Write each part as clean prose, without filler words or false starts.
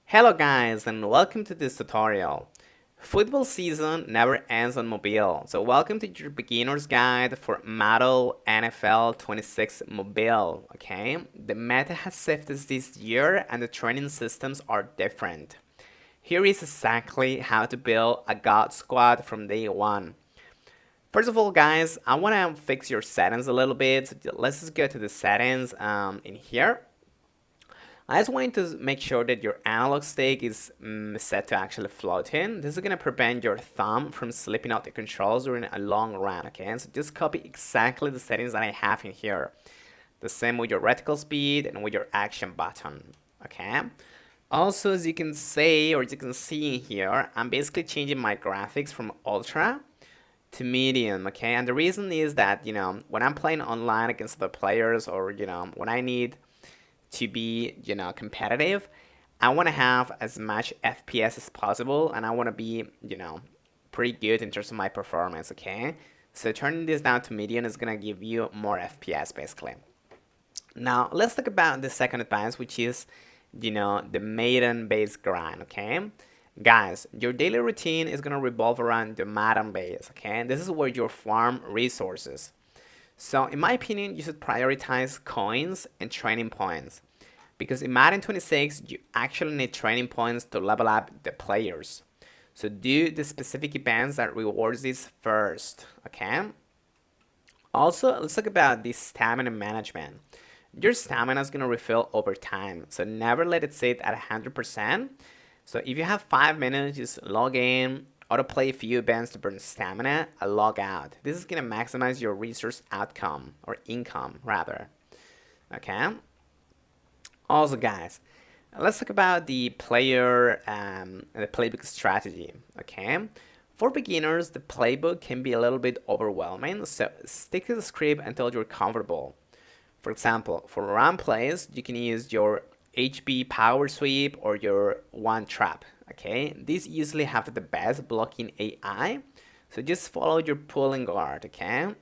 Hello guys and welcome to this tutorial. Football season never ends on mobile, so welcome to your beginner's guide for Madden NFL 26 mobile, okay? The meta has shifted this year and the training systems are different. Here is exactly how to build a god squad from day one. First of all guys, I want to fix your settings a little bit, so let's just go to the settings in here. I just want to make sure that your analog stick is set to actually floating. This is going to prevent your thumb from slipping out the controls during a long run, okay? So just copy exactly the settings that I have in here. The same with your reticle speed and with your action button, okay? Also, as you can say, or you can see in here, I'm basically changing my graphics from ultra to medium, okay? And the reason is that, when I'm playing online against other players or, when I need to be, competitive, I want to have as much FPS as possible, and I want to be, pretty good in terms of my performance, okay? So turning this down to medium is going to give you more FPS, basically. Now, let's talk about the second advance, which is, the Madden base grind, okay? Guys, your daily routine is going to revolve around the Madden base, okay? This is where you farm resources. So in my opinion, you should prioritize coins and training points. Because in Madden 26, you actually need training points to level up the players. So do the specific events that rewards this first, okay? Also, let's talk about the stamina management. Your stamina is going to refill over time, so never let it sit at 100%. So if you have 5 minutes, just log in, autoplay a few events to burn stamina, and log out. This is going to maximize your resource outcome, or income rather. Okay? Also guys, let's talk about the player the playbook strategy, okay? For beginners, the playbook can be a little bit overwhelming, so stick to the script until you're comfortable. For example, for run plays, you can use your HB power sweep or your one trap, okay? These usually have the best blocking AI, so just follow your pulling guard, okay?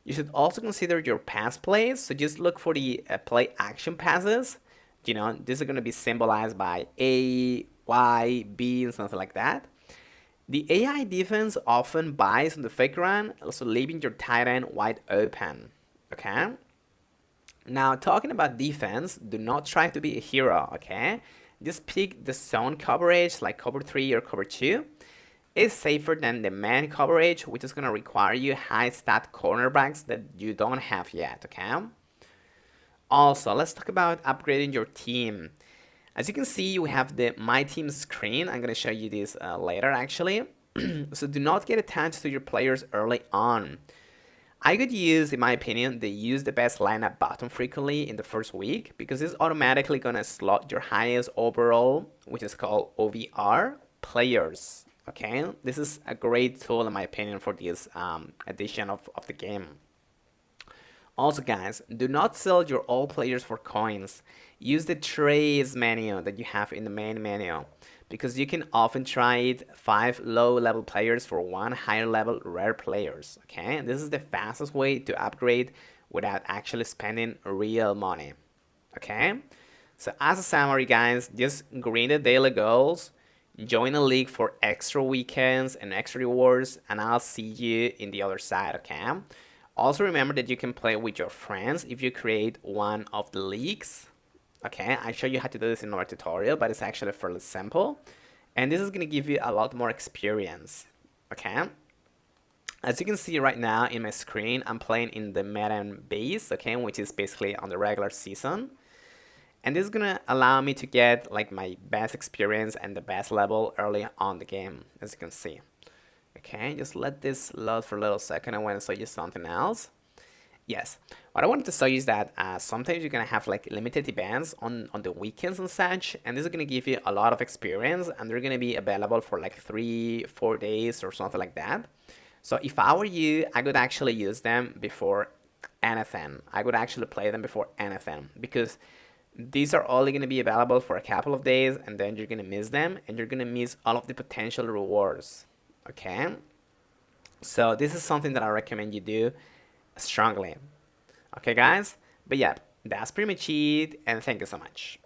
You should also consider your pass plays, so just look for the play action passes. These are going to be symbolized by A, Y, B, and something like that. The AI defense often buys on the fake run, also leaving your tight end wide open, okay? Now, talking about defense, do not try to be a hero, okay? Just pick the zone coverage like cover 3 or cover 2. It's safer than the man coverage, which is going to require you high stat cornerbacks that you don't have yet, okay? Also, let's talk about upgrading your team. As you can see, we have the My Team screen. I'm going to show you this later, actually. So do not get attached to your players early on. I could use, in my opinion, use the best lineup button frequently in the first week because it's automatically going to slot your highest overall, which is called OVR, players. Okay, this is a great tool in my opinion for this edition of the game. Also guys, do not sell your all players for coins. Use the trades menu that you have in the main menu because you can often trade 5 low level players for 1 higher level rare players, okay? This is the fastest way to upgrade without actually spending real money, okay? So as a summary guys, just grind the daily goals, join a league for extra weekends and extra rewards, and I'll see you in the other side, okay? Also remember that you can play with your friends if you create one of the leagues. Okay, I show you how to do this in our tutorial, but it's actually fairly simple. And this is going to give you a lot more experience. Okay, as you can see right now in my screen, I'm playing in the Madden base, okay, which is basically on the regular season. And this is going to allow me to get like my best experience and the best level early on the game, as you can see. Okay, just let this load for a little second. I want to show you something else. Yes, what I wanted to show you is that sometimes you're going to have like limited events on the weekends and such, and this is going to give you a lot of experience, and they're going to be available for like 3-4 days or something like that. So if I were you, I could actually use them before anything. I would actually play them before anything because these are only going to be available for a couple of days, and then you're going to miss them, and you're going to miss all of the potential rewards. Okay, so this is something that I recommend you do strongly. Okay guys, but yeah, that's pretty much it, and thank you so much.